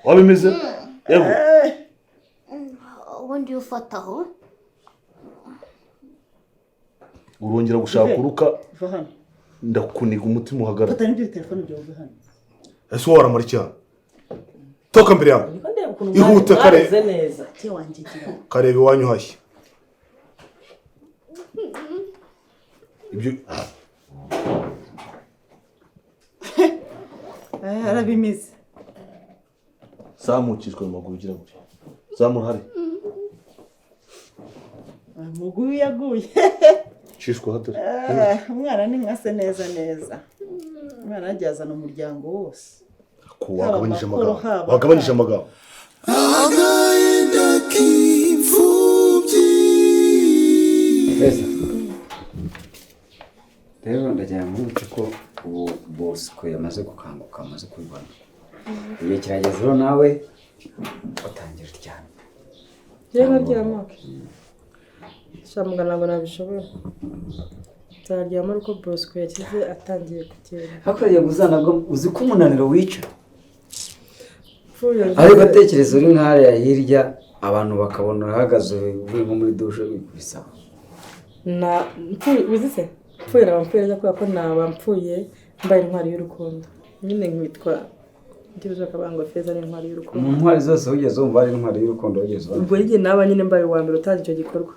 wabimeze yego ubundi ufataho urongera gushaka kuruka va hano ndakuniga umutima uhagarara fata n'ibyo telefone byawe va hano ese waramara cyane toka mbere yawe ihute kare neza cyo wangigira karebe wanyu hashye ibyo arabimize zamukijwe mu maguru ugira gutya zamurahari muguyu yaguye cishwa hatari umwana ni nkase neza umwana yagiye azana umuryango wose wagabanyije amagambo agahinda k'imfubyi rero ndagira ngo muce ko ubu Bosco yamaze gukanguka amaze kubibona igihe kirageze rero nawe utangira cyane rero ryamake shamugana ngo nabishobora nzaryama ariko Bosco yakize atangiye kugenda hakoreye guzanago uzi ko umunaniro wica ariko atekereza uri nk'ahariya hirya abantu bakabona urahagaze uvuye nko muri dushe wikubisa na uzi se mpfuye nabampfuye neza kubera ko nabampfuye mbaye intwari y'urukundo nyine nkitwa ndibuze akabanga feza n'intwari y'urukundo mu ntwari zose wigeze wumva ari intwari y'urukundo wigeze ubwo nyine naba nyine mbaye uwa mbere utazi icyo gikorwa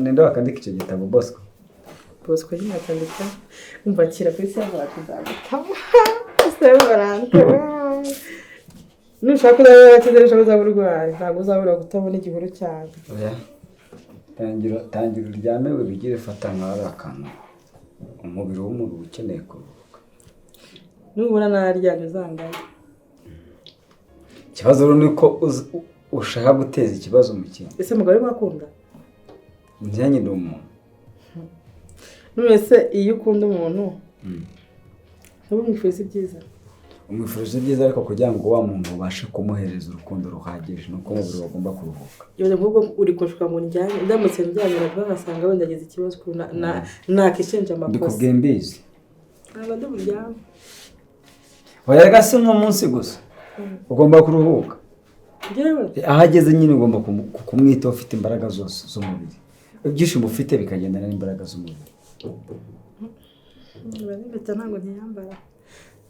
ninde wakandika icyo gitabo Bosco nyine akandika umva kira kuri server akazagitamo serverante nushaka kuzabura yakize ushaka kuzabura urwaye ntabwo uzabura gutabona igihuru cyane tangira uryame wibigire fata nk'ari akantu umubiri w'umuntu ukeneye kuruhuka nubona naryamye uzangaye ikibazo rero ni ko ushaka guteza ikibazo mu kintu ese mugabo wakunda njyanye ndi umuntu none iyo ukunda umuntu ntabwo mwifuriza ibyiza umwifurije ibyiza ariko kugira ngo wa muntu ubashe kumuhereza urukundo ruhagije nuko umubiri wagomba kuruhuka iyo ngubwo uri kushuka ngo njyanye ndamutse njyanye nabwo ngasanga wenda agize ikibazo nakishenje amakosa bikubwiye mbizi ntabwo ndi buryame oya si umunsi gusa ugomba kuruhuka ahageze nyine ugomba kumwitaho ufite imbaraga zose z'umubiri ibyishimo ufite bikagendana n'imbaraga z'umubiri impeta ntabwo ntiyambara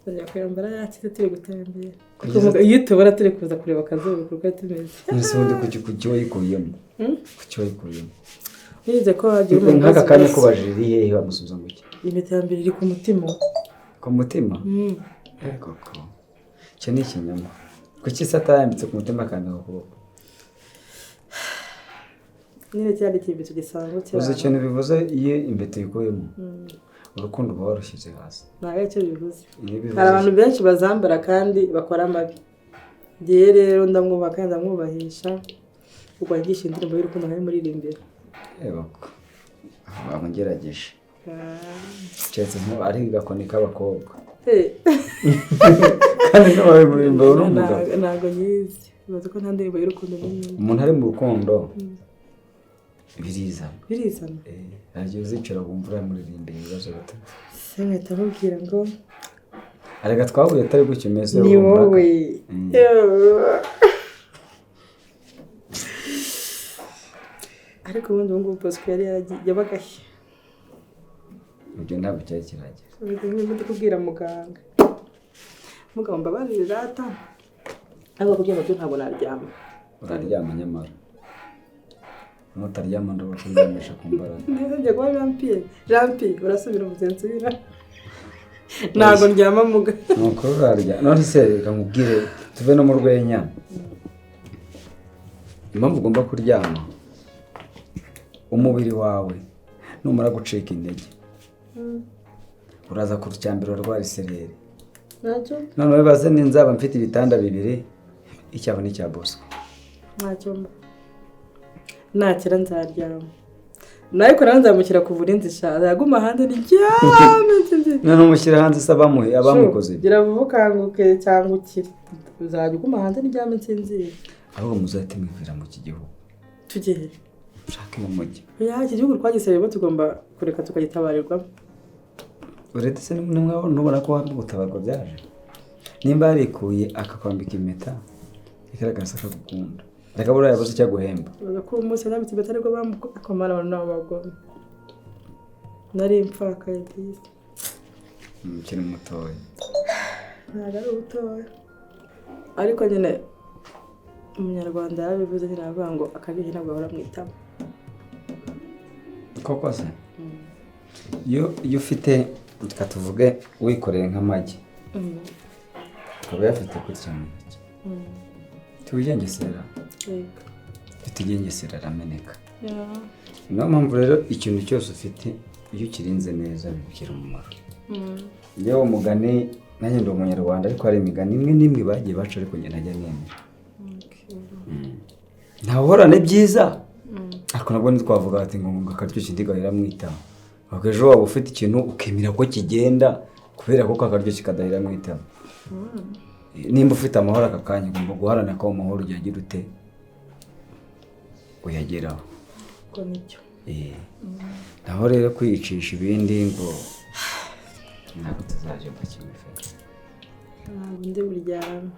tujya kuyambara yakize turi gutembera iyo tubona turi kuza kureba akazuba kuko tumeze nese ubundi kuki wayikuyemo kuki wayikuyemo nize ko wagira umuntu nk'aka kanya ko bajiri hehe bamusubiza ngo iki impeta ya mbere iri ku mutima ku mutima koko icyo ni ikinyoma kuki se atayambitse ku mutima kandi ku kuboko nyine cyari ikimenyetso gisanzwe cyane uzi ikintu bivuze iyo impeta uyikuyemo urukundo uba warushyize hasi ntabwo aricyo bivuze hari abantu benshi bazambara kandi bakora amabi ngewe rero ndamwubaha kandi ndamwubahisha kuko yigisha indirimbo y'urukundo nkari muririmbira ko bamugerageje keretse ari gakoni k'abakobwa kandi n'abaye muririmba uri umugabo ntabwo nyizi bibaza ko nta ndirimbo y'urukundo n'imwe umuntu ari mu rukundo birizana ntabwo uzicara wumva uramuririmbira ibibazo bitatu se nkahita mubwira ngo arega twahuye atari gutyo umeze ni wowe ariko ubundi ubu ngubu Bosco yari yabaga he ibyo ntabwo cyari kiragera ubu ndi kubwira muganga mbabarire data ariko kugira ngo ntabwo naryama uraryama nyamara nutaryama ndabakuryamisha ku mbaraga nizajya kuba Jean-Pierre urasubira umuzinsubira ntabwo ndyama muga nuko urarya none se reka nkubwire tuve no mu rwenya impamvu ugomba kuryama umubiri wawe numara gucika intege uraza ku cyambere urwara isereri none wibaze ninzaba mfite ibitanda bibiri icyabo n'icya Bosco ntacyo nakira nzaryama nawe ko nzamukira kuvura inzisha yaguma hanze n'iryame none umushyira hanze se abamukoze gira vuba ukanguke cyangwa ukire uzajya uguma hanze n'iryame nsinzira ahubwo muzahite mwivira mu iki gihugu tugiye ushake mu mujyi iki gihugu twagisabiyemo tugomba kureka tukagitabarirwamo uretse se ntubona ko hari gutabarwa byaje nimba yarikuye akakwambika impeta igaragaza ko agukunda reka buriya yabuze icyo aguhemba bagakura umunsi nambitse impeta ariko bamukomara abantu n'abagome nari impfakaye byiza ukiri mutoya ntabwo ari ubutoya ariko nyine umunyarwanda yarabivuze nyine aravuga ngo akabihe ntabwo ahora mwitamo koko se iyo ufite reka tuvuge wikoreye nk'amagi ukaba yafite gutya mu ntoki tuwigengesera tugengesera arameneka niyo mpamvu rero ikintu cyose ufite iyo ukirinze neza bibukira umumaro yewe umugani nanjye ndi umunyarwanda ariko hari imigani imwe n'imwe bagiye baca ariko njye najya nemera ntawuhorane byiza ariko nabwo ntitwavuga ati ngo akaryoshye indi gahera mwitaho ahubwo ejo waba ufite ikintu ukemera ko kigenda kubera ko kakaryoshye kadahera mwitaho nimba ufite amahoro aka kanya ugomba guharanira ko amahoro uyagira ute uyageraho ko nicyo naho rero kwiyicisha ibindi ngo ntabwo tuzaje mu kimwe ntabwo ndi buryana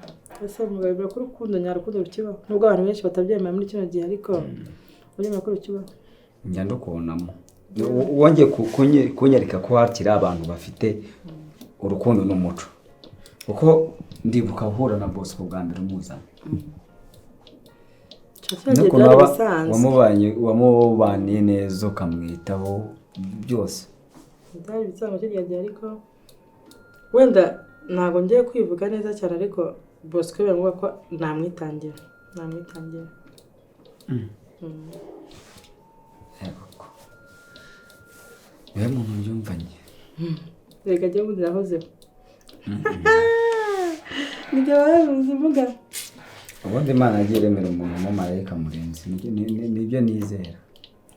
ese mugabira ko urukundo nyarukundo rukibaho nubwo abantu benshi batabyemera muri kino gihe ariko uremera ko rukibaho njya ndukubonamo wongeye kunyereka ko hakiri abantu bafite urukundo n'umuco kuko ndibuka uhura na Bosco bwa mbere umuzana wamubaniye neza ukamwitaho byose byari bisanzwe kirya gihe ariko wenda ntabwo ngiye kwivuga neza cyane ariko Bosco biravuga ko namwitangira niwe muntu mbyumvanye reka jya bundi nahozeho nibyo barabivuze mvuga ubundi Imana yagiye iremera umuntu umumarayika murenzi nibyo nizera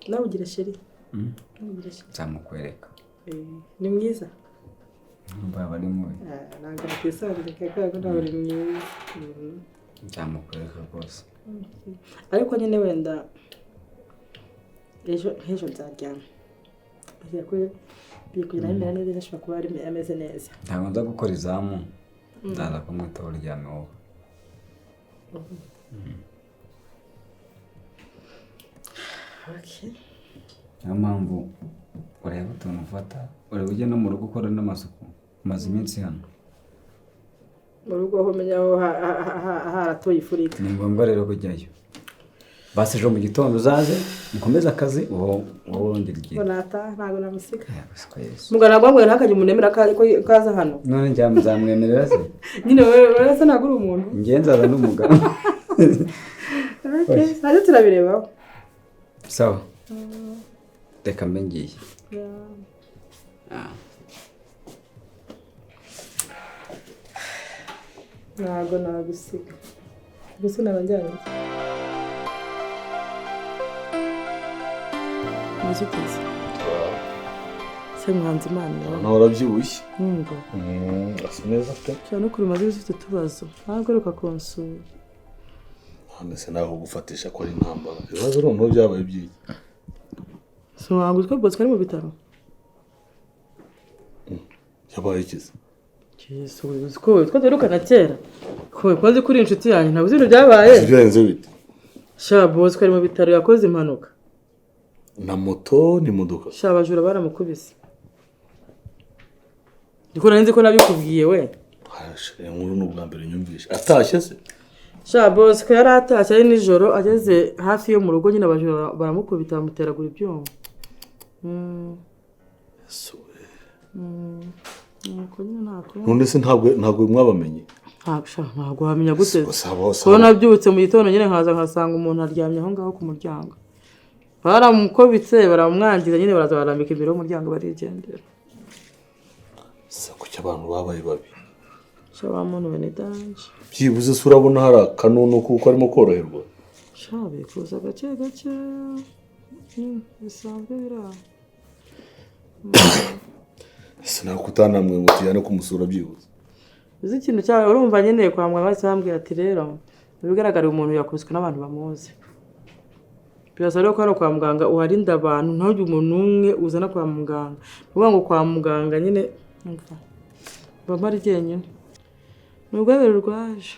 nawe ugira sheri nzamukwereka ni mwiza mbaba ari mubi ntabwo natisandika kubera ko nawe uri mwiza nzamukwereka rwose ariko nyine wenda ejo nzaryama kugira ngo neza ashobora kuba ameze neza ntabwo nza gukora izamu ndaza kumwitaho uryame wowe niyo mpamvu ureba utuntu ufata ureba ujya no mu rugo ukora n'amasuku umaze iminsi hano mu rugo aho umenya aho haratoye ifurika ni ngombwa rero kujyayo basi ejo mu gitondo uzaze mukomeze akazi wowe wongera igihe ntabwo namusiga mugana ntabwo ntakajya umunemera ko kaza hano none njya muzamwemerera se nyine wowe se ntabwo uri umuntu njye nzaza n'umugabo ntabwo turabirebaho sawa reka mbe ngiye ntabwo nagusiga gusa nabajyanye muziteze se mwanze Imana nawe urabyibushye nkumva asa neza pe cyane ko umaze ufite utubazo ntabwo ruka konsura hano se naho gufatisha ko ari intambara ibibazo noneho byabaye byiki so wangu ko Bosco ari mu bitaro yabaye ikiza Yesu ko twerukana kera ko nzi kuri inshuti yanjye ntabwo ibintu byabaye byarenze bite sha Bosco ari mu bitaro yakoze impanuka na moto ni modoka sha abajura baramukubise ndiko nzi ko nabikubwiye we inkuru n'ubwa mbere nyumvishe atashye se sha Bosco yari atashye ari nijoro ageze hafi yo mu rugo nyine abajura baramukubita bamuteragura ibyuma none se ntabwo mwabamenye ntabwo wamenya gute ko nabyutse mu gitondo nyine nkaza nkasanga umuntu aryamye aho ngaho ku muryango baramukubitse baramwangiza nyine baraza barambika imbere y'umuryango barigendera se kuki abantu babaye babi sha ba muntu bene danje byibuze se urabona hari akanunu kuko arimo koroherwa sha bikuza gake gake bisanzwe biraho sinako kutanamwe ngo tujyane kumusura byibuze uzi ikintu cyawe urumva nyine kwa muganga bahise bambwira ati rero bigaragara umuntu yakubiswe n'abantu bamuzi birasa rero ko hano kwa muganga uharinda abantu ntawujye umuntu umwe uzana kwa muganga uvuga ngo kwa muganga nyine bamara igenyine ni urwabero rwaje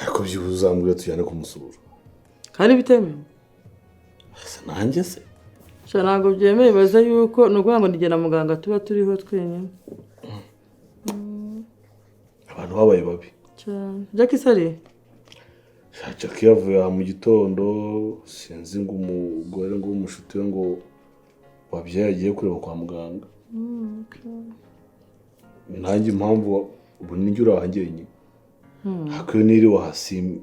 ariko byibuze uzambwira tujyane kumusura kandi bitemewe nanjye se ntabwo byemewe baza yuko ni ukuvuga ngo ndigena muganga tuba turiho twenyine abantu babaye babi cyane Jackie sari Jackie yavuye aha mu gitondo sinzi ngo umugore ngo umushuti we ngo wabyaye agiye kureba kwa muganga nanjye impamvu ubu nijye urahangiye nyine hakwiye niriwe hasi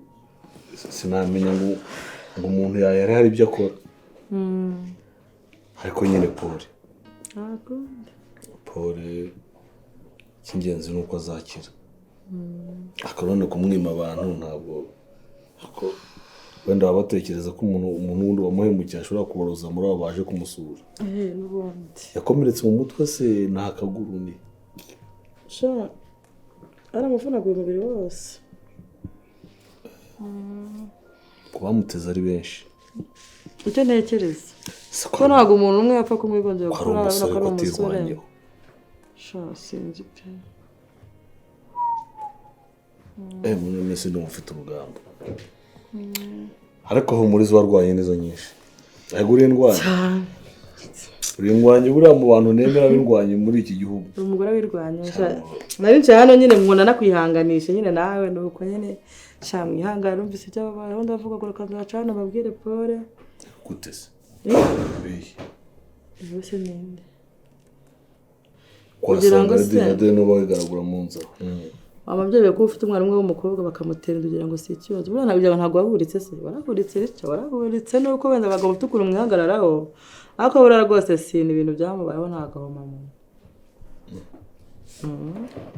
sinamenya ngo umuntu yari hari ibyo akora ariko nyine Paul icy'ingenzi ni uko azakira akarone kumwima abantu ntabwo ko wenda baba batekereza ko umuntu wundi wamuhemukiye ashobora kuboroza muri abo baje kumusura n'ubundi yakomeretse mu mutwe se nta kaguru ni ari amavunaguye umubiri wose ku bamuteze ari benshi icyo ntekereza ko ntabwo umuntu umwe yapfa kumwigondera ko ari umusore ko atirwanyeho sinzi pe muri minsi ndi mufite urugamba ariko aho muri zo warwaye nizo nyinshi ntabwo uri indwanya uri indwanya buriya mu bantu nemera b'indwanya muri iki gihugu umugore w'irwanya nari nshya hano nyine nkunda nakwihanganisha nyine nawe nuko nyine mwihangane numvise ibyababayeho ndavuga ngo reka nzacana babwire Paul gute se bose ninde kugira ngo se n'uba wigaragura mu nzara ababyeyi ko ufite umwana umwe w'umukobwa bakamutera kugira ngo si ikibazo buriya ntabwo wahuritse se warahuritse nuko wenda abagabo tukura umwihagararaho ariko buriya rwose si ibintu byamubayeho ntabwo mama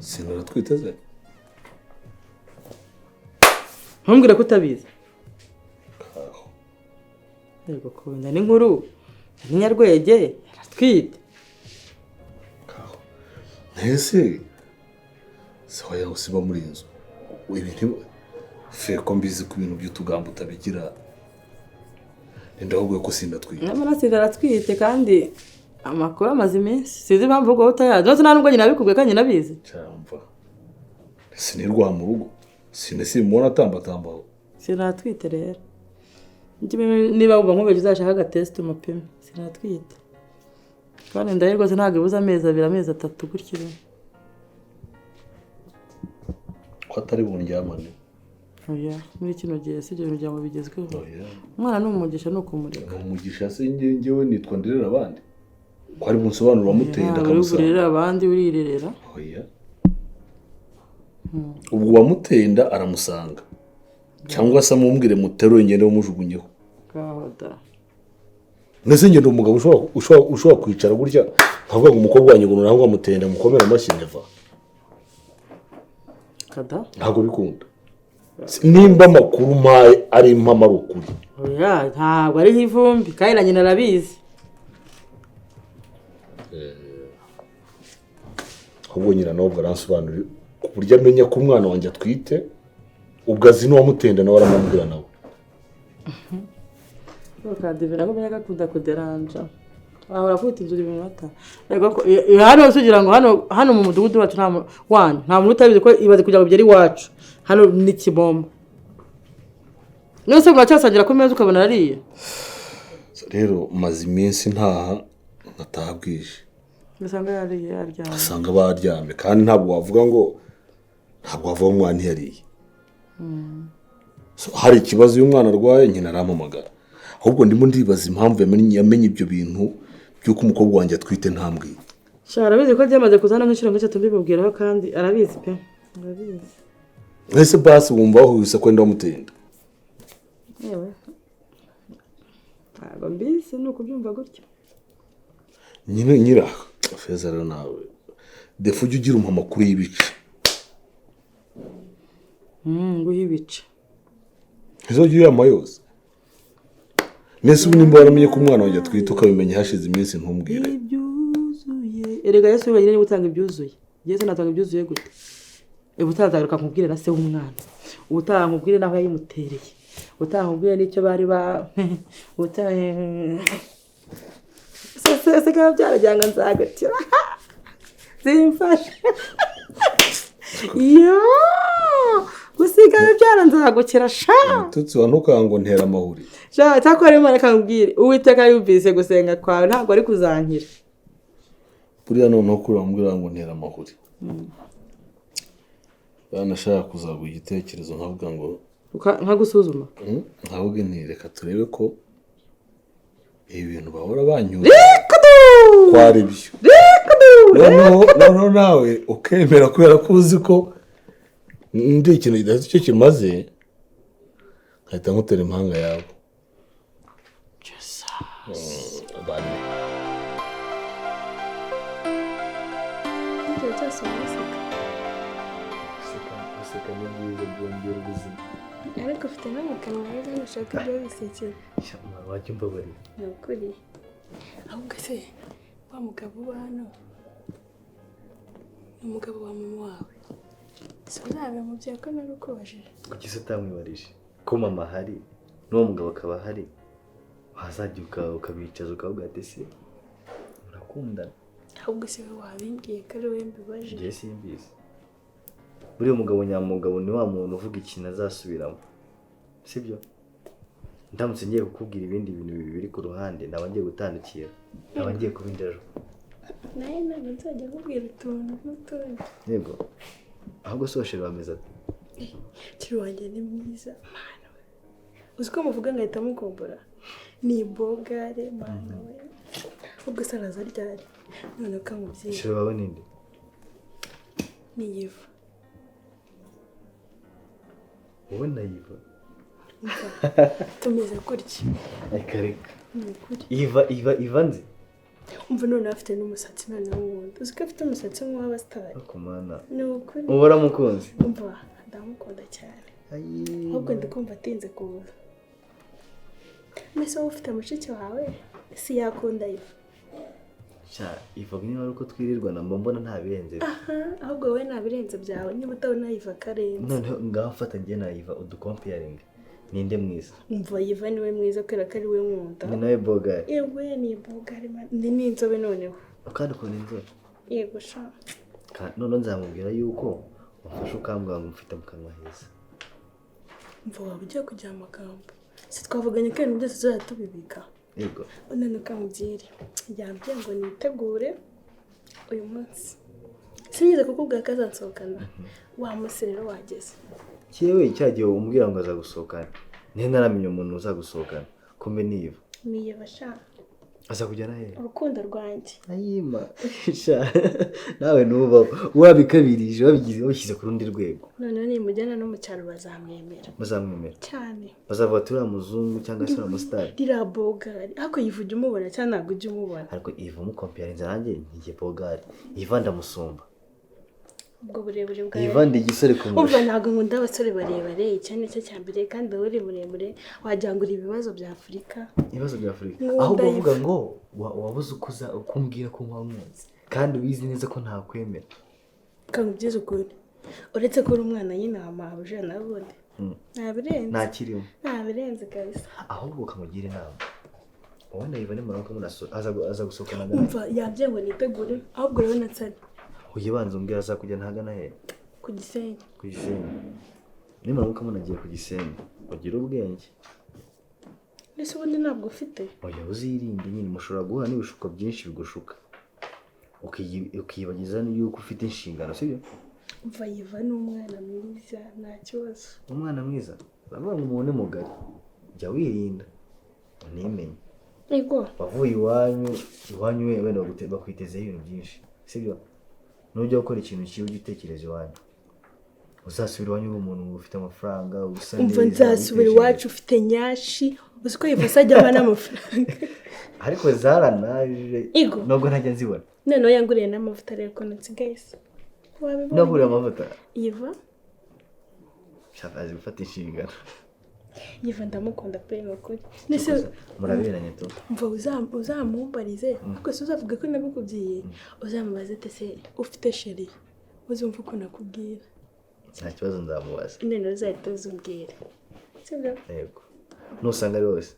sinora twiteze ntumbwire ko utabizi yego kubona n'inkuru ni Nyarwege yaratwite ntese soya usiba muri inzu ibintu feko mbizi ku bintu by'utugambo utabigira ndahubwo ko sindatwite nyamara sigaratwite kandi amakuru amaze iminsi sizi impamvu ubwo utayazi nose nta nubwo nyina bikubwiye kandi nabizi cyamva sinirwa mu rugo simubona atambatambaho sinatwite rero niba wumva nk'ubu uzashaka agatesite umupime sinatwite kandi ndaye rwose ntabwo ibuze amezi 2 amezi 3 gutyo ko atari bundyamane oya muri kino gihe si ibyo bintu bigezweho umwana ni umugisha ni ukumureka umugisha se njyewe nitwa ndirera abandi ko ari bunsobanura wamutenda akamusanga urirera abandi urirerera oya ubwo wamutenda aramusanga cyangwa se amumbwire muteruye ngende umujugunyeho gahoda nese ngende umugabo ushobora kwicara gutya nkavuga ngo umukobwa wanjye ngo nangwa amutenda mukomera amashyi neva kada ntabwo bikunda nimba amakuru mpaye ari impamara ukuri oya ntabwo ari nk'ivumbi kandi na nyina arabizi ahubwo nyina nawe baransobanurira ku buryo amenya ko umwana wanjye atwite ubwo azi n'uwamutenda nawe aramubwira nawe ukadivira ko menya gakunda kuderanja ahora kwita inzuri mu mata hano sugira ngo hano mu mudugudu wacu nta muntu utabizi ko ibaze kugira ngo byari wacu hano ni kibomba nose muracyasangira ku meza ukabona ariye rero maze iminsi ntaha natahabwije usanga yariye yaryamye asanga baryamye kandi ntabwo wavuga ngo umwana yariye hari ikibazo uyu mwana arwaye nyina arampamagara ahubwo ndimo ndibaza impamvu yamenye ibyo bintu by'uko umukobwa wanjye atwite ntambwiye arabizi ko byamaze kuzana nk'inshuro nk'eshatu mbibubwiraho kandi arabizi pe arabizi ese basi wumva wahuse ko ndamutenda yewe ntabwo mbizi ni ukubyumva gutyo nyira feza rero nawe defu ujya ugira amakuru y'ibice nguhe ibice izo jya uyama yose nese ubu nimba waramenye ko umwana wanjye atwite ukabimenya hashize iminsi ntumbwire ibyuzuye erega yesu wenyine niwe utanga ibyuzuye yesu natanga ibyuzuye gute ubutazagaruka nkubwire na se w'umwana ubutaha nkubwire naho yayimutereye ubutaha nkubwire n'icyo bari ubutaha se kaba byarajyanga nzagatira zimfashe yo gusigaye byaranze hagukira sha tutsi wantukango ntera amahuri sha cyakora Imana kambwire Uwiteka yumvise gusenga kwawe ntabwo ari kuzankira buriya noneho kuri bambwira ngo ntera amahuri banashaka kuzaguha igitekerezo nkavuga ngo nkagusuzuma nkavuga nti reka turebe ko ibi bintu bahora banyura kwari byo noneho nawe ukemera kubera ko uzi ko ndi ikintu kidafite icyo kimaze nkahita nkutera impanga yabo guseka ni byiza byongera ubuzima ariko ufite n'amakanwa meza ntushaka ibyo wisekera wajya umbabarira ni ukuri ahubwo se wa mugabo uba hano ni umugabo wa mama wawe si uzabe mubyeyi ko narukubajije kuki se utamwibarije ko mama ahari n'uwo mugabo akaba ahari wazajya ukabicaza ukavuga ati se murakundana ahubwo se we wabimbwiye ko ari we mbibaje njye simbizi buriya umugabo nyamugabo ni wa muntu uvuga ikintu azasubiramo sibyo ndamutse ngiye kukubwira ibindi bintu biri ku ruhande naba ngiye gutandukira naba ngiye kubindero nawe ntabwo nzajya kubwira utuntu n'utundi yego ahubwo se washira bameze ati kiri wanjye ni mwiza mana we uzi ko muvuga ngahita mukumbura ni bogare mana we ubwo se araza ryari none ukamubwira shira bawe ninde ni Yiva wowe na Yiva tumeze gutya reka reka ni ukuri Iva nzi umva none afite n'umusatsi noneho wundi uzi ko afite umusatsi nk'uw'abasitari ariko mana ni ukuri uba uramukunze umva ndamukunda cyane ahubwo ndikumva atinze kuza mbese wowe ufite mushiki wawe si yakunda Iva Iva niba ari uko twirirwana mba mbona nta birenze ahubwo wowe nta birenze byawe niba utabona Iva karenze noneho ngaho mfata njye na Iva udukompiyaringa ninde mwiza umva Iva niwe mwiza kubera ko ari we nkunda ni nawe bogari yewe ni bogari ndi n'inzobe noneho kandi ukuntu inzobe yego sha noneho nzamubwira yuko umfashe ukambwira ngo mfite mu kanwa heza umva waba ugiye kugira amagambo si twavuganye ko ibintu byose tuzajya tubibika yego none ukamubwire yambwiye ngo nitegure uyu munsi sinigeze kukubwira ko azansohokana wa munsi rero wageze cyewe cyagiye umbwira ngo azagusohokana nihe naramenya umuntu uzagusohokana kumbe ni Iva ni Iva sha aza kujyana hehe urukundo rwanjye ayima sha nawe nubaho wabikabirije wabishyize ku rundi rwego noneho nimujyana no mu cyaro bazamwemera bazamwemera cyane bazavuga ati uriya muzungu cyangwa se uriya musitari ririya bogari ariko Iva ujya umubona cyangwa ntabwo ujya umubona ariko Iva umukompiyarinze nanjye ntigiye bogari Iva ndamusumba ubwo burebure bwa Iva ndi igisore kumurusha umva ntabwo nkunda abasore barebare icyo ni cyo cya mbere kandi wowe uri muremure wagira ngo uri ibibazo bya Afurika ibibazo bya Afurika ahubwo uvuga ngo wabuze ukumbwira ko nkwamwezi kandi ubizi neza ko ntakwemera kamubyiza ukuri uretse ko uri umwana y'intama abuje nabundi ntabirenze ntabirenze kabisa ahubwo ukamugira inama wowe na Iva nimara ko aza gusohokana umva yabwiye ngo nitegure ahubwo rero natsari uyibanza umbwira azakujya ntagana he ku Gisenyi nimara ko munagiye ku Gisenyi ugira ubwenge mbese ubundi ntabwo ufite oya uzirinde nyine mushobora guhura n'ibishuko byinshi bigushuka ukiyibagiza yuko ufite inshingano sibyo umva Iva ni umwana mwiza nta kibazo umwana mwiza uravuga ngo umuntu ni mugari jya wirinda unimenye yego wavuye iwanyu wenda bakwitezeho ibintu byinshi sibyo nujya gukora ikintu kibi ujye utekereza iwanyu uzasubira iwanyu uri umuntu ufite amafaranga usa neza umva nzasubira iwacu ufite nyashi uzi ko Iva ajya abana amafaranga ariko zaranaje nubwo ntajya nzibona noneho yanguriye n'amavuta rero ko nsigaye se naguriye amavuta Iva shaka azi gufata inshingano Iva ndamukunda pe n'ukuri muraberanye tu mva uzamumbarize kuko se uzavuga ko nabikubwiye uzamubaze ati se ufite sheri uzumva uko nakubwira nta kibazo nzamubaza none uzahita uzumbwira sibyo yego nusanga ari wose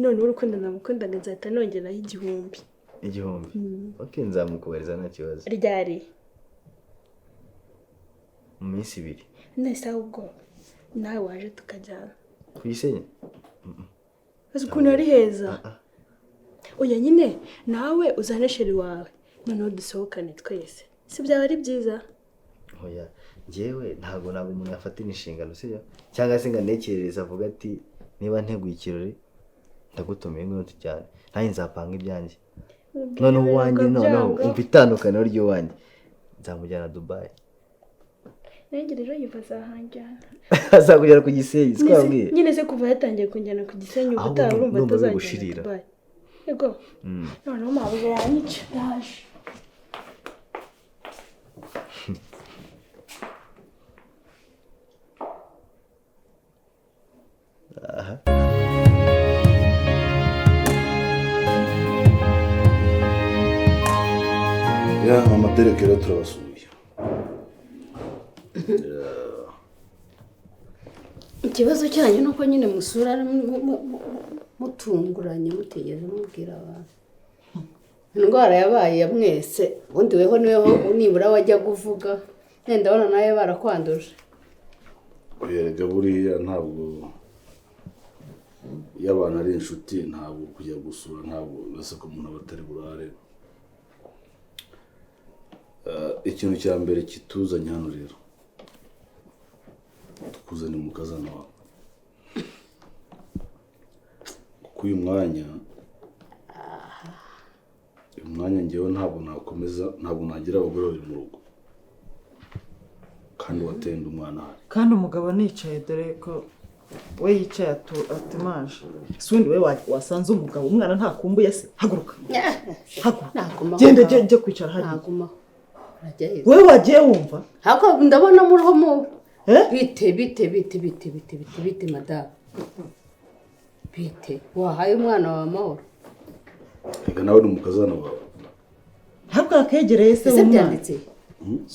none urukundo namukundaga nzahita nongeraho 1000 ok nzamukubariza nta kibazo ryari mu minsi 2. nese ahubwo nawe waje tukajyana ku Gisenyi. uzi ukuntu ari heza. Oya nyine nawe uzane sheri wawe noneho dusohokane twese, si byaba ari byiza? Oya njyewe ntabwo umuntu yafatira inshingano sibyo, cyangwa se nganekerereza avuga ati niba nteguye ikirori ndagutumiye ngo tujyane, nanjye nzapanga ibyanjye. Noneho uwanjye noneho umva itandukaniro ry'uwanjye, nzamujyana Dubai. Nanjye rero yibaza ahanjyana azakujyana ku Gisenyi twabwiye. nyine se kuva yatangiye kunjyana ku Gisenyi ubutaha urumva atazajyana Dubai. Yego noneho mabuze yanyica yaje. Ya amatereke rero turabasuye. Ikibazo cyanyu nuko nyine musura mutunguranye mutegeze mubwira abantu. Indwara yabaye ya mwese, ubundi weho niweho nibura wajya kuvuga, nenda bona naye barakwanduje. Oyerega buriya ntabwo y'abantu ari inshuti, ntabwo kujya gusura, ntabwo bese ko umuntu abatari burare. Ikintu cya mbere kituzanye hano rero tukuzane mu kazana wawe kuko uyu mwanya ngewe ntabwo nakomeza, ntabwo nagira abagore bari mu rugo kandi watenda umwana hari kandi umugabo nicaye dore ko we yicaye atumaje. Sundi we wasanze umugabo umwana ntakumbuye se, haguruka haguruka genda kwicara hariya. Naguma Wewe wagiye wumva hako ndabona muriho mu bite madame bite wahaye umwana wa mahoro. reka nawe ni umukazana wawe ntabwo akegereye se umwana byanditse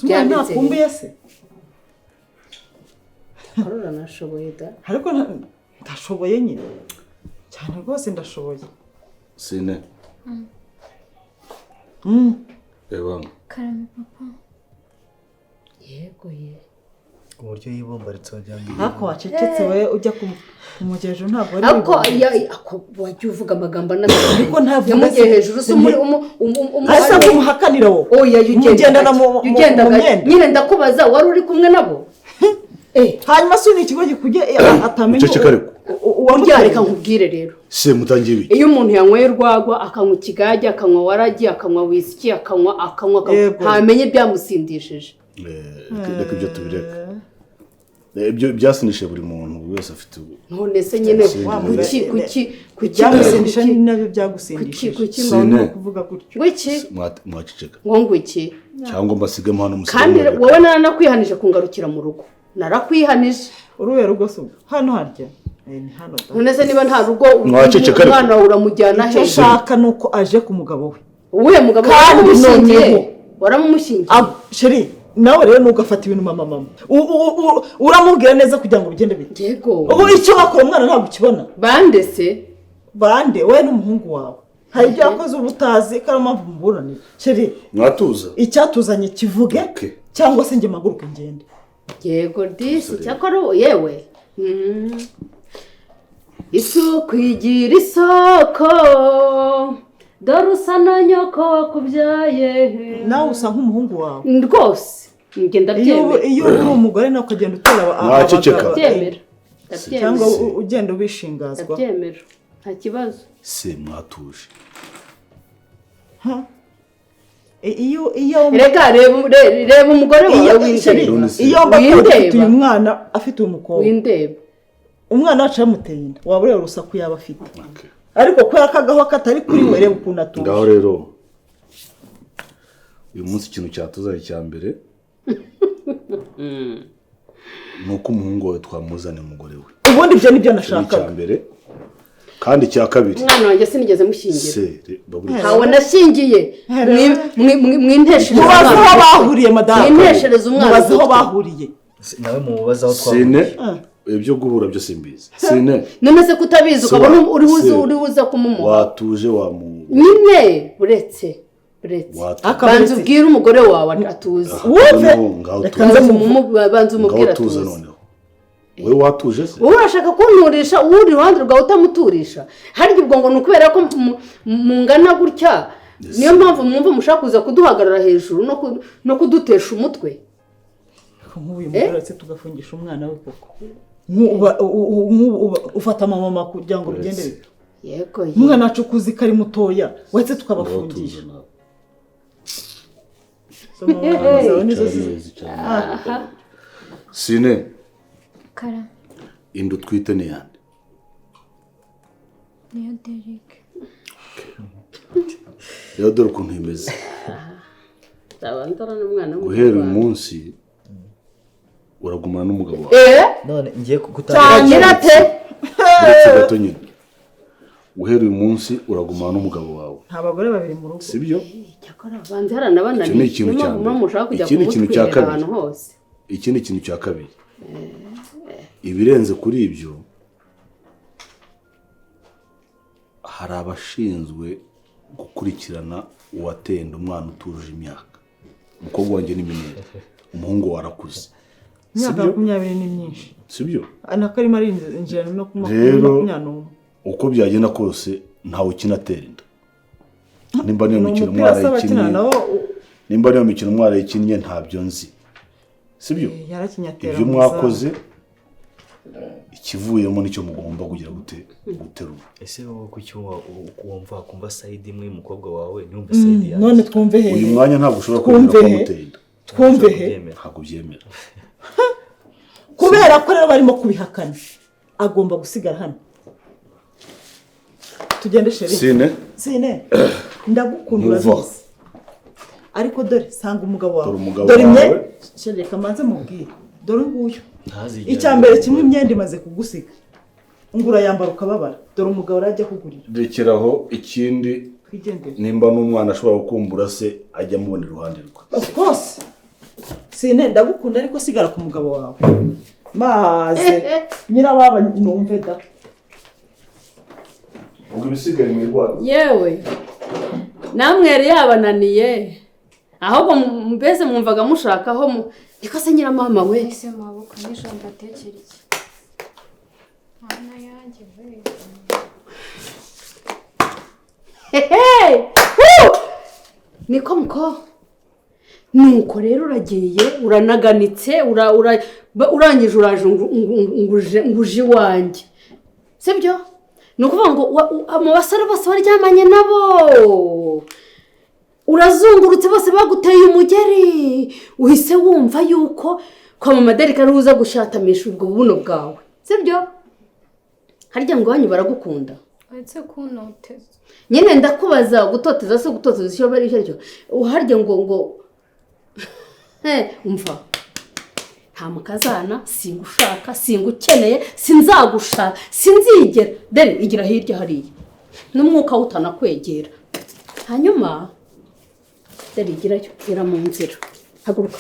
umwana ntakumbuye se. Karora nashoboye da ariko ndashoboye nyine cyane rwose ndashoboye. Sine Eba Karame papa. Yego ye uburyo yibombaritse wajyanye. Hako wacecetse we ujya kumugejeje ntabwo ari ako wajya uvuga amagambo ariko ntabwo yamugiye hejuru se muri asa kumuhakanira wo. Oya ugendana mu nyine ndakubaza wari uri kumwe nabo. Hanyuma suni ikigo gikuje atamenye uwamuryareka nkubwire rero se mutangiye biki. Iyo umuntu yanyweye urwagwa akanywa ikigage akanywa waragi akanywa whisky akanywa ntamenye byamusindishije. Reka ibyo tubireka. Ibyo byasinishe buri muntu wese afite none se nyine kuki byagusindisha nabyo byagusindishije Sine kuvuga gutyo wiki mwaceceka ngo iki cyangwa mbasigemo hano musige. kandi wowe narakwihanije kungarukira mu rugo narakwihanije uruwe rugo suga hano harya ni hano da. none se niba nta rugo mwaceceka umwana uramujyana he shaka nuko aje ku mugabo we uwe mugabo waramumushingiye sheri nawe rero nugafata ibintu mama uramubwira neza kugira ngo bigende bite. Yego ubu icyo bakora umwana ntabwo ukibona bande se bande we n'umuhungu wawe hari ibyo yakoze ubutazi karama mburanira sheri mwatuza icyatuzanye kivuge cyangwa se nge maguruke ngende. Yego disi cyakora yewe isuku igira isoko dore usa na nyoko wakubyaye nawe usa nk'umuhungu wawe rwose ngenda byemera. iyo uri umugore nawe ukagenda utera mwaceceka cyangwa ugenda ubishingazwa ndabyemera nta kibazo. se mwatuje iyo reka reba umugore wawe w'indeba iyo mbafite uyu mwana afite umukobwa w'indeba umwana wacu yamuteye inda waba ureba urusaku yaba afite ariko ko yakagaho katari kuri we reba ukuntu atuje. ngaho rero uyu munsi ikintu cyatuzanye cya mbere nuko umuhungu wawe twamuzane umugore we. Ubundi ibyo nibyo nashakaga cya mbere kandi cya kabiri umwana wanjye sinigeze mushingira se hawe nashingiye mwinteshereza mubaze aho bahuriye madamu mwinteshereza umwana mubaze aho bahuriye nawe mubaza aho Sine ibyo guhura byo simbizi. Sine none se kutabizi ukabona uri buza kumumuha watuje wa mu nyine uretse buretse Watuza. banza ubwire umugore wawe atuze wumve Ngaho reka tuza. nze banza umubwire Ngaho tuza atuze noneho. Wowe watuje se? wowe urashaka kunturisha uri iruhande rwawe utamuturisha harya ubwo ngo ni ukubera ko mungana gutya niyo mpamvu mwumva mushaka kuza kuduhagarara hejuru no kudutesha umutwe nk'uyu mugore se tugafungisha umwana we koko ufata mama kugira ngo bigende yego umwana wacu kuzi ko ari mutoya wese tukabafungisha Sine Kara. inda utwite ni yande. Niyo Derek. Rero dore ukuntu imeze. Zabandara n'umwana Guhera uyu munsi uragumana n'umugabo wawe. none ngiye kugutangira cyanyira te Uretse gato nyine. Guhera uyu munsi uragumana n'umugabo wawe. nta bagore babiri mu rugo Sibyo? cyakora banze harana bananiye Icyo ni ikintu cya mbere. mushaka kujya Iki ni ikintu cya kumutwirira kabiri. ahantu hose Iki ni ikintu cya kabiri. Ibirenze kuri ibyo hari abashinzwe gukurikirana uwatenda umwana utujuje imyaka. Umukobwa wanjye ni minini. Umuhungu warakuze. imyaka 20 ni myinshi Sibyo? anakarimo ari injira no Rero 21 uko byagenda kose ntawe ukinatera inda. Nimba niyo mikino umupira umwara s'abakina yikinnye. nawo Nimba niyo mikino umwara yikinnye ntabyo nzi. Sibyo? yarakinyatera Ibyo mwakoze ikivuyemo nicyo mugomba kugira guterura. ese wowe kuki wumva kumva side imwe y'umukobwa wawe numva side yawe none twumve he Uyu mwanya ntabwo ushobora kwemera ko muteye inda. twumve he Ntabwo byemera. kubera ko rero barimo kubihakana agomba gusigara hano tugende sheri Sine ndagukunda urabizi ariko dore sanga umugabo wawe dore imye sheri kamanze mubwire dore nguyu icyambere kimwe imyenda imaze kugusiga ngura yambara ukababara dore umugabo arajya kugurira Rekeraho ikindi nimba n'umwana ashobora gukumbura se ajya mubona iruhande rwe. of course Sine ndagukunda ariko sigara ku mugabo wawe maze nyirababa numve da ubwo ibisigaye mu irwara yewe namwe yari yabananiye ahubwo mbese mwumvaga mushakaho ikase nyiramama we Ese maboko n'ijambo atekera iki? Mwana yanjye we. niko muko nuko rero uragiye uranaganitse urangije uraje nguje iwanjye sibyo ni ukuvuga ngo mu basore bose waryamanye nabo urazungurutse bose baguteye umugeri uhise wumva yuko kwa mama Derek ari uza gushatamisha ubwo buno bwawe sibyo harya ngo wanyu baragukunda Uretse kuntoteza. nyine ndakubaza gutoteza se gutoteza icyo bari cyo harya ngo umva nta mukazana singushaka singukeneye sinzagushaka sinzigera dore igira hirya hariya n'umwuka utanakwegera hanyuma dore igirayo ira mu nzira haguruka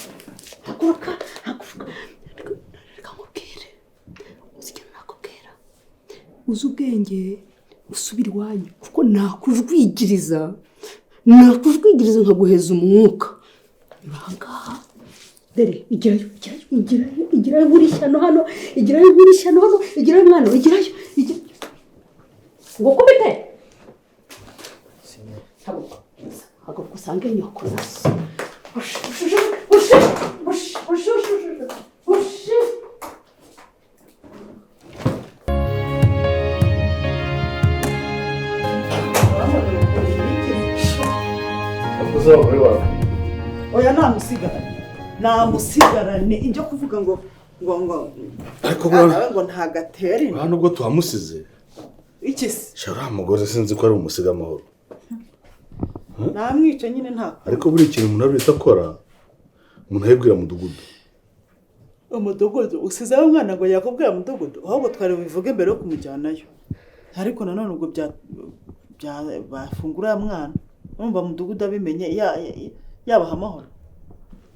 reka nkubwire uzi ikintu nakubwira uzi ubwenge usubira iwanyu kuko nakujwigiriza nkaguheza umwuka urahangaha dore igirayo burishyano hano igirayo burishyano hano igirayo mwana igirayo ngo kubite haguruka usange nyoko oya namusigarane ibyo kuvuga ngo ariko ngo ntagatere hano ubwo tuhamusize iki se shara mugore sinzi ko ari umusiga amahoro namwica nyine nta ariko buri kintu umuntu abita akora umuntu ayibwira umudugudu usizeho umwana ngo yakubwira umudugudu ahubwo twari bivuge mbere yo kumujyanayo ariko nanone ubwo bafungura mwana urumva mudugudu abimenye yabaha amahoro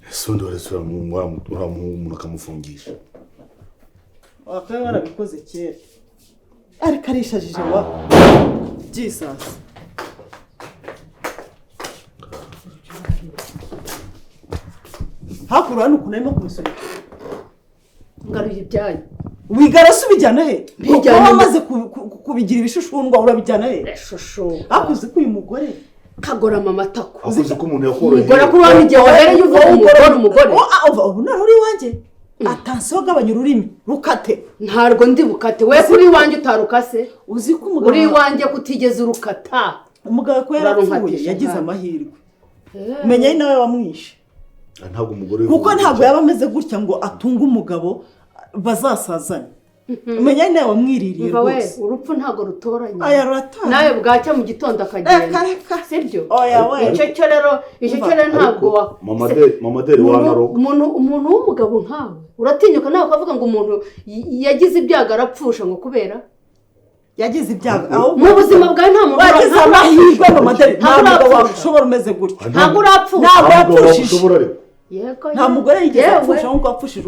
ese undi wese umuntu akamufungisha wakaba warabikoze kera ariko arishajije wa byisasa hakurura hano ukuntu arimo kumusunika ngaruye ibyanyu wigarasa ubijyana he Bijyana kuko he? wamaze kubigira ibishushundwa urabijyana he shusho hakuze ko uyu mugore kagorama amatako akuze ko umuntu yakoroheye umugore kuri wa igihe wahereye uvuga umugore ubu nari uri iwanjye atansiyo gabanya ururimi rukate ntabwo ndi bukate we kuri iwanjye utarukase uzi ko umugabo uri iwanjye kutigeze urukata umugabo ko yarapfuye yagize amahirwe menya ari nawe wamwishe ntabwo umugore kuko ntabwo yaba ameze gutya ngo atunge umugabo bazasazanye menya ari nawe wamwiririye rwose urupfu ntabwo rutoranye aya ruratanga nawe bwacya mu gitondo akagenda sibyo icyo rero ntabwo mamaderi wanaro umuntu w'umugabo nkawe uratinyuka nawe ukavuga ngo umuntu yagize ibyago arapfusha ngo kubera yagize ibyago mu buzima bwawe nta muntu wagize amahirwe mamaderi ntabwo washobora umeze gutya ntabwo urapfusha ntabwo yapfushije yego nta mugore yigeze apfusha nk'uko apfushije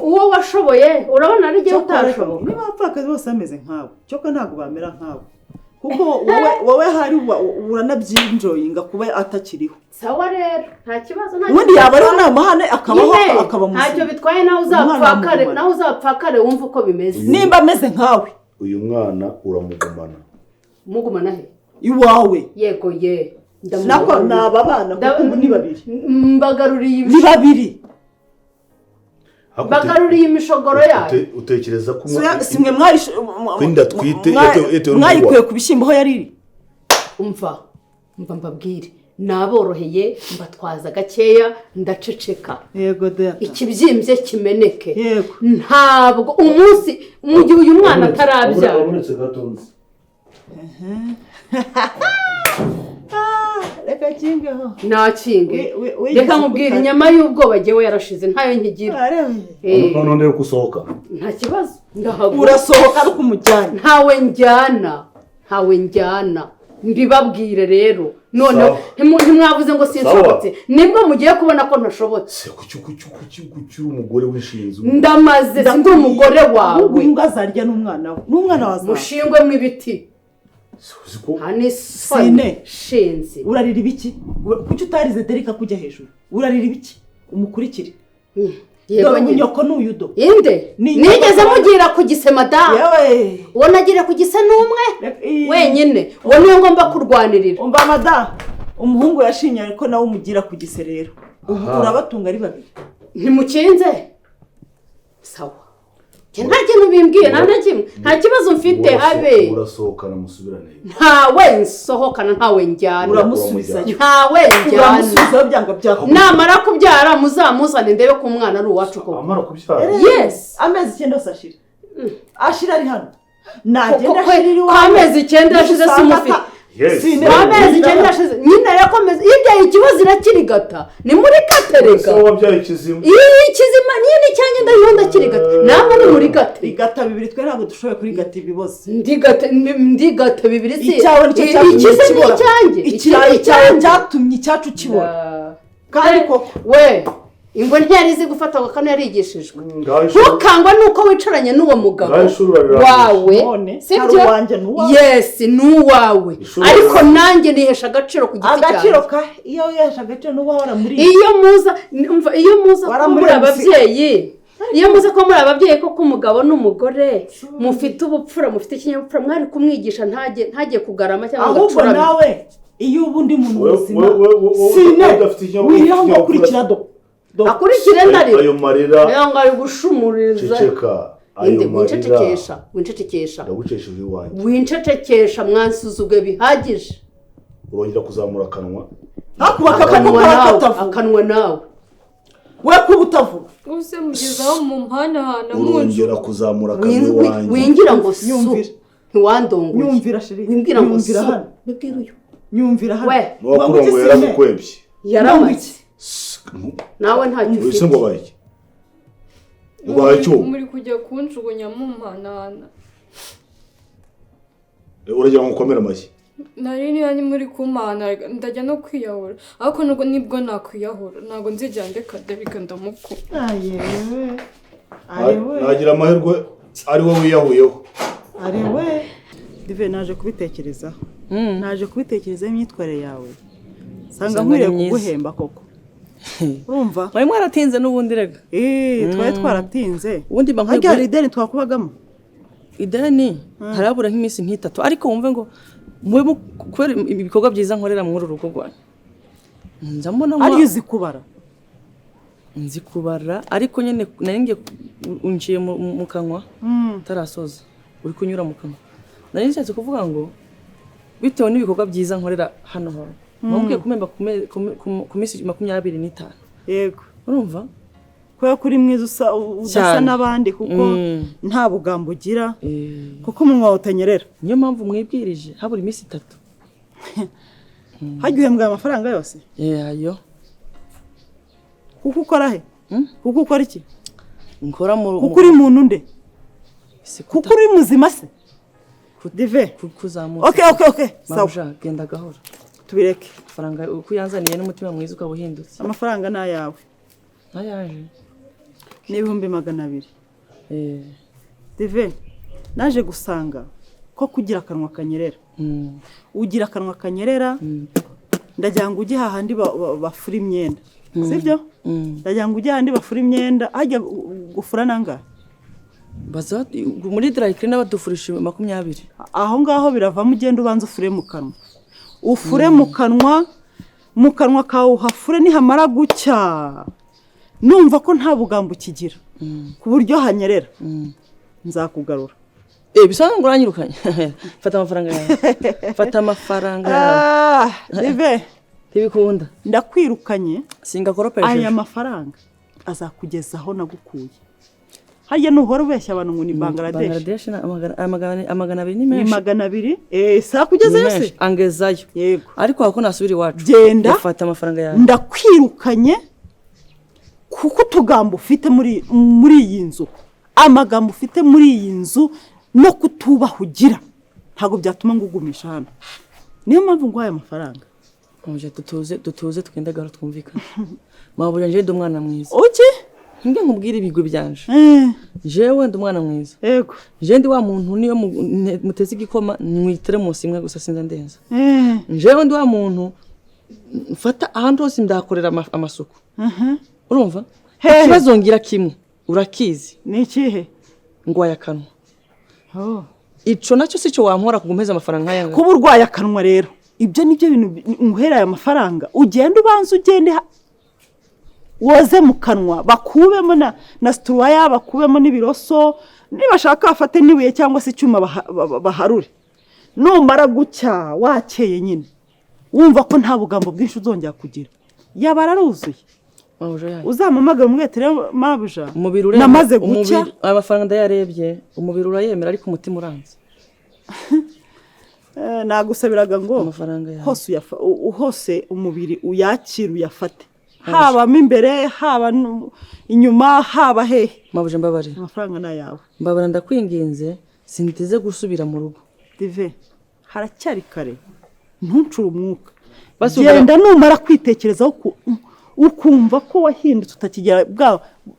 uwo washoboye urabona ari igihe utashoboye niba abapfakazi bose bameze nkawe cyoko ntabwo bamera nkawe kuko wowe hari uranabyinjoyinga kuba atakiriho sawa rero nta kibazo ubundi yaba ariho nta mahane akabaho akaba muzima ntacyo bitwaye nawe uzapfakare wumva uko bimeze nimba ameze nkawe uyu mwana uramugumana mugumana he iwawe yego ye nako ni aba bana kuko ni babiri mbagaruriye ni babiri bagaruriye imishogoro yayo utekereza ko simwe kwinda twite mwayikuye ku bishyimbo aho yari iri umva mbabwire naboroheye mbatwaza gakeya ndaceceka yego da ikibyimbye kimeneke yego ntabwo umunsi mu gihe uyu mwana atarabyara reka kingeho nakinge reka nkubwire inyama y'ubwoba jyewe yarashize ntayo nkigira none ndebe gusohoka nta kibazo ndahagura urasohoka ariko umujyana ntawe njyana mbibabwire rero none ntimwavuze ngo sinshobotse nibwo mugiye kubona ko ntashobotse kuki umugore w'inshinzi ndamaze sindi umugore wawe imbwa zarya n'umwana wawe mushingwe mw'ibiti sine shenze urarira ibiki kuki utarize derika kujya hejuru urarira ibiki umukurikire yego nyoko n'uyudo inde nigeze mugira ku gise madamu uwo nagira ku gise n'umwe wenyine uwo niyo ngomba kurwanirira umva madamu umuhungu yashinye ariko nawe umugira ku gise rero ubu urabatunga ari babiri ntimukinze sawa nta kintu bimbwiye nta kimwe nta kibazo mfite habe urasohokana musubirane ntawe nsohokana ntawe njyana uramusubizayo ntawe njyana uramusubizayo byanga byako namara kubyara muzamuzane ndebe ko umwana ari uwacu koko amara kubyara yes amezi 9 yose ashira ari hano nagenda ashirira iwawe amezi 9 yashize simufite amezi 9 yashize nyine yakomeza ibyaye ikibazo irakirigata ni muri katerega so wabyaye ikizima ikizima niyo ni cyanjye ndayonda kirigata namwe ni muri gate igata bibiri twe ntabwo dushoboye kuri gata ibiboze ndigata bibiri si icyawe nicyo cyanjye icyawe cyatumye icyacu kibora kandi koko we ingwe ntiyarizi gufata ngo kano yarigishijwe ntukangwa nuko wicaranye n'uwo mugabo wawe sibyo yes n'uwawe ariko nanjye nihesha agaciro ku giti cyanjye agaciro ka iyo yesha agaciro n'uba waramuri iyo muza ko muri ababyeyi iyo muze ko muri ababyeyi ko umugabo n'umugore mufite ubupfura mufite ikinyabupfura mwari kumwigisha ntajye kugarama cyangwa agacurama ahubwo nawe iyo ubundi muntu muzima sine wiriho ngo kurikira akurikire ndari ayo marira yanga ari gushumuriza ceceka ayo marira wincecekesha ndagucesheje iwanjye wincecekesha mwansuzugwe bihagije urongera kuzamura akanwa akanwa nawe we kuba utavuga use mugezaho mu mpanahana urongera kuzamura akanwa iwanjye wingira ngo su ntiwandongoye nyumvira sheri wimbwira ngo su bibwira uyu nyumvira hano we wakurongo yaramukwebye yaramutse nawe ntacyo ufite ese ngo bayike ubaye cyo muri kujya kunjugunya mu mpanahana uragira ngo ukomere amashyi nari niba muri kumana ndajya no kwiyahura ariko nibwo nakwiyahura ntabwo nzijya ndeka David ndamuku nagira amahirwe ari wowe wiyahuyeho arewe dive naje kubitekerezaho naje kubitekerezaho imyitwarire yawe sanga nkwiriye kuguhemba koko urumva mwari mwaratinze n'ubundi rega twari twaratinze ubundi hajya ideni twakubagamo ideni harabura nk'iminsi nk'itatu ariko wumve ngo mwe kubera ibikorwa byiza nkorera muri uru rugo rwanyu nzambona ngo ari uzi kubara nzi kubara ariko nyine nari unjiye mu kanwa tarasoza uri kunyura mu kanwa nari nshatse kuvuga ngo bitewe n'ibikorwa byiza nkorera hano hano mwambwiye kumemba ku minsi 25 yego urumva kubera kuri mwiza udasa n'abandi kuko nta bugambo ugira kuko umunwa utanyerera niyo mpamvu mwibwirije habura iminsi 3 hagihembwa amafaranga yose ayo kuko ukora he kuko ukora iki nkora mu kuko uri muntu nde kuko uri muzima se dive kuzamuka okay sawa genda gahora tubireke amafaranga uko yanzaniye n'umutima mwiza ukabuhindutse amafaranga nayawe ayaje n'ibihumbi 200 dive naje gusanga ko kugira akanwa kanyerera ugira akanwa kanyerera ndagira ngo ujye hahandi bafura imyenda sibyo ndagira ngo ujye hahandi bafura imyenda hajya gufura nanga baza muri dry cleaner badufurisha 20 aho ngaho biravamo ugenda ubanza ufure mu kanwa ufure mu kanwa kawe uhafure nihamara gucya numva ko nta bugambo kigira ku buryo hanyerera nzakugarura bisanga ngo uranyirukanye fata amafaranga yawe fata amafaranga dive tibikunda ndakwirukanye singakoropeje aya mafaranga azakugezaho nagukuye harya nuhora ubeshya abantu ngo ni Bangladesh amagana 2 ni menshi 200 saa kugeza yose angezayo yego ariko ako nasubira iwacu genda fata amafaranga yawe ndakwirukanye kuko tugambo ufite muri iyi nzu amagambo ufite muri iyi nzu no kutubaha ugira ntago byatuma ngugumisha hano niyo mpamvu ngwaye amafaranga muje dutuze twende garo twumvikana mabuje nje ndumwana mwiza uki nge nkubwira ibigwe byanje jewe ndumwana mwiza yego je ndi wa muntu niyo mutezi igikoma nwitere munsi imwe gusa sinza ndenza jewe ndi wa muntu mfata ahantu hose ndakorera amasuku urumva ikibazo ngira kimwe urakizi ni ikihe ngwaya akanwa ico nacyo sico wampora kugumeza amafaranga nkaya kuba urwaye akanwa rero ibyo nibyo bintu nguhera aya mafaranga ugenda ubanza ugende woze mu kanwa bakubemo na struwaya bakubemo n'ibiroso nibashaka bafate nibuye cyangwa se icyuma baharure numara gucya wakeye nyine wumva ko nta bugambo bwinshi uzongera kugira yabararuzuye uzamamaga umwetere mabuja namaze gucya amafaranga ndayarebye umubiri urayemera ariko umutima uranze nagusabiraga ngo amafaranga yawe hose umubiri uyakira uyafate haba imbere haba inyuma haba hehe mabuja mbabare amafaranga nayawe mbabara ndakwinginze sinteze gusubira mu rugo dive haracyari kare ntuncure umwuka genda numara kwitekerezaho ukumva ko wahindutse utakigera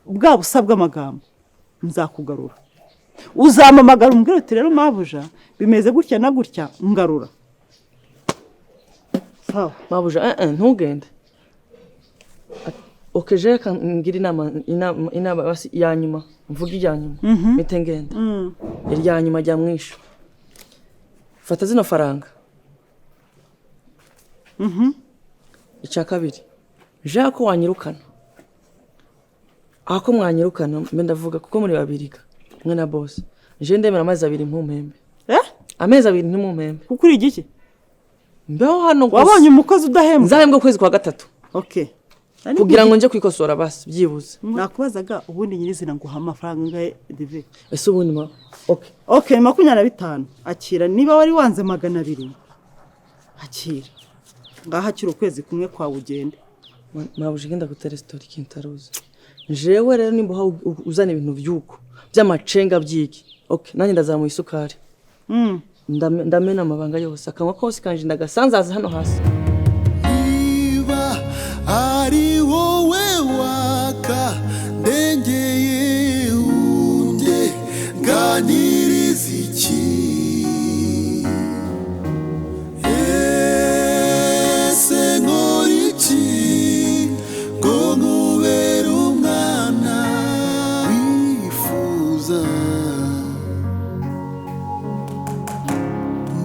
bwa busa bw'amagambo nzakugarura uzamamagara umbwira uti rero mabuja bimeze gutya na gutya ngarura sawa mabuja ntugende okeje ngira inama basi ya nyuma mvuga ijya nyuma mite ngenda irya nyuma jya mwisho fata zino faranga icya kabiri jako wanyirukana ako mwanyirukana mbe ndavuga kuko muri babiriga mwe na boss je ndemera amezi 2 impumembe amezi 2 ntimumpembe kuko uri igiki mbeho hano wabonye umukozi udahembwa nzahembwa kwezi kwa 3 okay kugira ngo nje kwikosora basi byibuze nakubazaga ubundi nyirizina nguha amafaranga ngahe dive ese ubundi ma okay 25 akira niba wari wanze 200 akira ngaha kiro kwezi kumwe kwa ugende mabuje genda gutera story kintaruza jewe rero nimba uzana ibintu byuko by'amacenga byiki okay nanye ndazamuye isukari ndamena amabanga yose akanwa kose kanje ndagasanzaza hano hasi niba ari wowe waka ndengeye unde ganiriza iki ese nkora iki ngo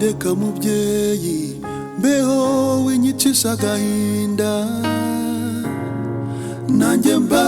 ndeka mubyeyi mbeho winyicisha agahinda nanjye mba